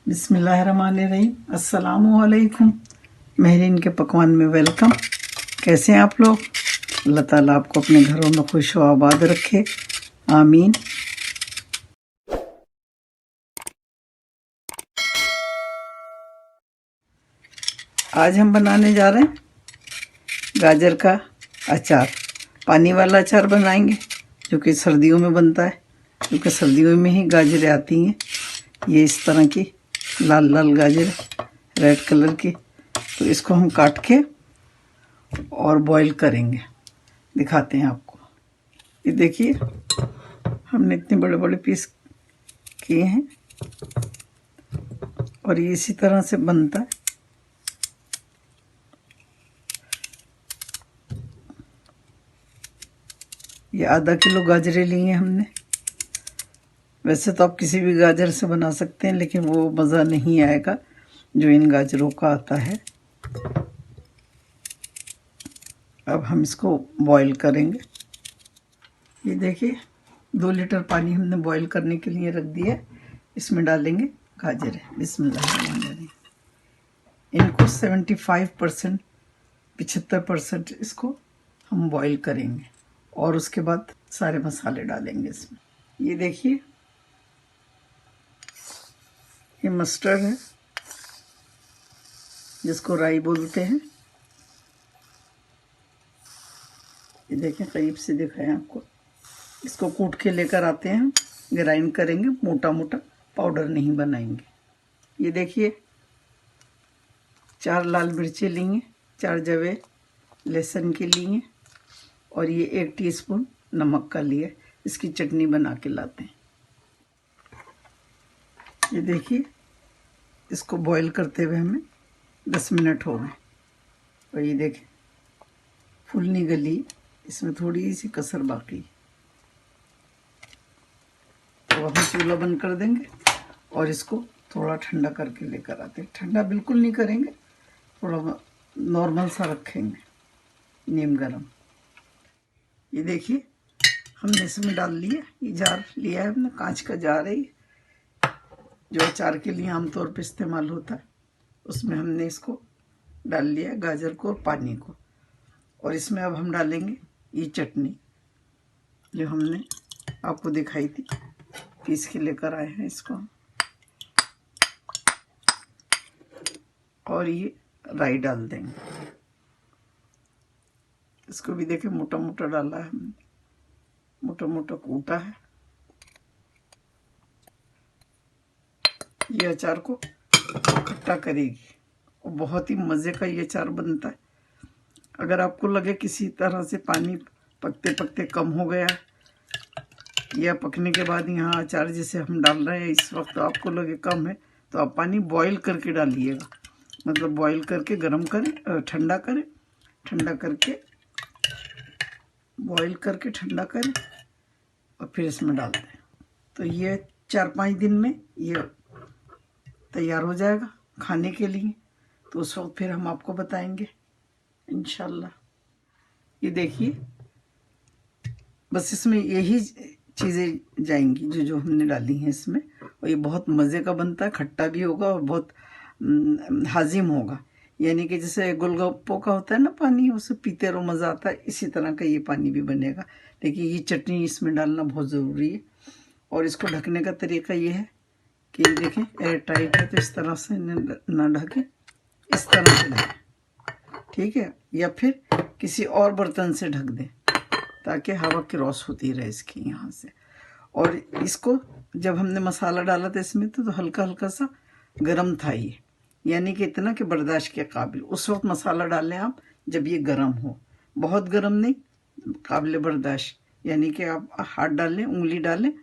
बिस्मिल्लाहिर्रहमानिर्रहीम। अस्सलामुअलैकुम। महरीन के पकवान में वेलकम। कैसे हैं आप लोग? अल्लाह ताला आपको अपने घरों में खुश व आबाद रखे, आमीन। आज हम बनाने जा रहे हैं गाजर का अचार। पानी वाला अचार बनाएंगे जो कि सर्दियों में बनता है, क्योंकि सर्दियों में ही गाजरें आती हैं। ये इस तरह की लाल लाल गाजर, रेड कलर की। तो इसको हम काट के और बॉईल करेंगे, दिखाते हैं आपको। ये देखिए, हमने इतने बड़े बड़े पीस किए हैं और ये इसी तरह से बनता है। ये आधा किलो गाजरें ली हैं हमने। वैसे तो आप किसी भी गाजर से बना सकते हैं, लेकिन वो मज़ा नहीं आएगा जो इन गाजरों का आता है। अब हम इसको बॉईल करेंगे। ये देखिए, 2 लीटर पानी हमने बॉईल करने के लिए रख दिया। इसमें डालेंगे गाजर। बिस्मिल्लाहिर्रहमानिर्रहीम। इनको 75% 75% इसको हम बॉईल करेंगे और उसके बाद सारे मसाले डालेंगे इसमें। ये देखिए, ये मस्टर्ड है जिसको राई बोलते हैं। ये देखें, करीब से दिखाएं आपको। इसको कूट के लेकर आते हैं, ग्राइंड करेंगे, मोटा मोटा पाउडर नहीं बनाएंगे। ये देखिए, 4 लाल मिर्ची ली हैं, 4 जवे लहसुन के लिए और ये 1 टीस्पून नमक का लिया। इसकी चटनी बना के लाते हैं। ये देखिए, इसको बॉईल करते हुए हमें 10 मिनट हो गए और ये देखें, फुल नहीं गली, इसमें थोड़ी सी कसर बाकी। तो हम चूल्हा बंद कर देंगे और इसको थोड़ा ठंडा करके लेकर आते हैं। ठंडा बिल्कुल नहीं करेंगे, थोड़ा नॉर्मल सा रखेंगे, नीम गरम। ये देखिए, हमने इसमें डाल लिया। ये जार लिया है हमने, कांच का जार है जो अचार के लिए आमतौर पर इस्तेमाल होता है। उसमें हमने इसको डाल लिया, गाजर को और पानी को। और इसमें अब हम डालेंगे ये चटनी जो हमने आपको दिखाई थी, पीस के लेकर आए हैं इसको। और ये राई डाल देंगे। इसको भी देखें, मोटा मोटा डाला है हमने, मोटा मोटा कूटा है। ये अचार को खट्टा करेगी और बहुत ही मज़े का ये अचार बनता है। अगर आपको लगे किसी तरह से पानी पकते पकते कम हो गया या पकने के बाद यहाँ अचार जैसे हम डाल रहे हैं इस वक्त आपको लगे कम है, तो आप पानी बॉईल करके डालिएगा। मतलब बॉईल करके गर्म करें, ठंडा करें, ठंडा करके बॉईल करके ठंडा करें और फिर इसमें डाल दें। तो ये 4-5 दिन में ये तैयार हो जाएगा खाने के लिए। तो उस वक्त फिर हम आपको बताएंगे इंशाल्लाह। ये देखिए, बस इसमें यही चीज़ें जाएंगी जो जो हमने डाली हैं इसमें। और ये बहुत मज़े का बनता है, खट्टा भी होगा और बहुत हाजिम होगा। यानी कि जैसे गोलगप्पों का होता है ना पानी, उसे पीते रहो मज़ा आता है, इसी तरह का ये पानी भी बनेगा। लेकिन ये चटनी इसमें डालना बहुत ज़रूरी है। और इसको ढकने का तरीका ये है कि देखें, एयर टाइट है तो इस तरह से ना ढके, इस तरह से ढकें, ठीक है। या फिर किसी और बर्तन से ढक दें ताकि हवा क्रॉस होती रहे इसकी यहाँ से। और इसको जब हमने मसाला डाला था इसमें तो हल्का हल्का सा गरम था ये, यानी कि इतना कि बर्दाश्त के काबिल। उस वक्त मसाला डालें आप जब ये गरम हो, बहुत गरम नहीं, काबिल बर्दाश्त। यानी कि आप हाथ डालें, उंगली डालें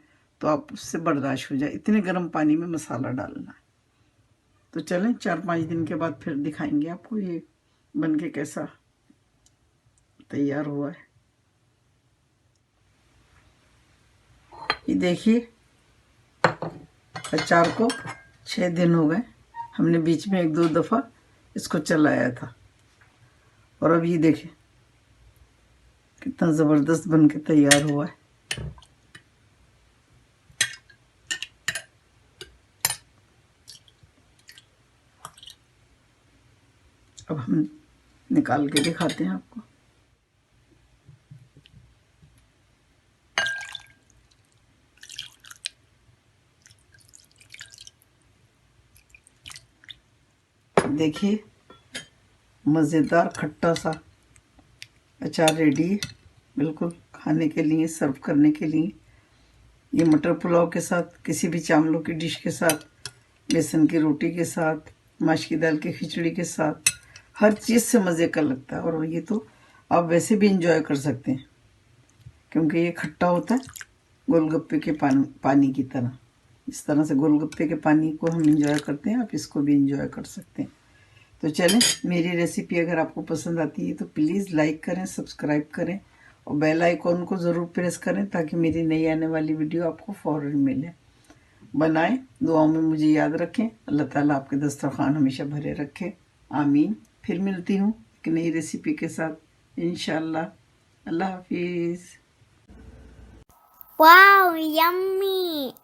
तो आप उससे बर्दाश्त हो जाए, इतने गर्म पानी में मसाला डालना है। तो चलें, 4-5 दिन के बाद फिर दिखाएंगे आपको ये बन के कैसा तैयार हुआ है। ये देखिए, अचार को 6 दिन हो गए, हमने बीच में 1-2 दफ़ा इसको चलाया था। और अब ये देखिए कितना ज़बरदस्त बन के तैयार हुआ है। निकाल के दिखाते हैं आपको। देखिए मज़ेदार खट्टा सा अचार रेडी है, बिल्कुल खाने के लिए, सर्व करने के लिए। ये मटर पुलाव के साथ, किसी भी चावलों की डिश के साथ, बेसन की रोटी के साथ, माश की दाल की खिचड़ी के साथ, हर चीज़ से मज़े का लगता है। और ये तो आप वैसे भी इंजॉय कर सकते हैं क्योंकि ये खट्टा होता है गोलगप्पे के पानी की तरह। इस तरह से गोलगप्पे के पानी को हम इंजॉय करते हैं, आप इसको भी इंजॉय कर सकते हैं। तो चलें, मेरी रेसिपी अगर आपको पसंद आती है तो प्लीज़ लाइक करें, सब्सक्राइब करें और बेल आइकॉन को ज़रूर प्रेस करें ताकि मेरी नई आने वाली वीडियो आपको फ़ौरन मिले। बनाएं, दुआओं में मुझे याद रखें। अल्लाह ताला आपके दस्तरखान हमेशा भरे रखे, आमीन। फिर मिलती हूँ एक नई रेसिपी के साथ इंशाअल्लाह। अल्लाह हाफिज़। Wow, yummy!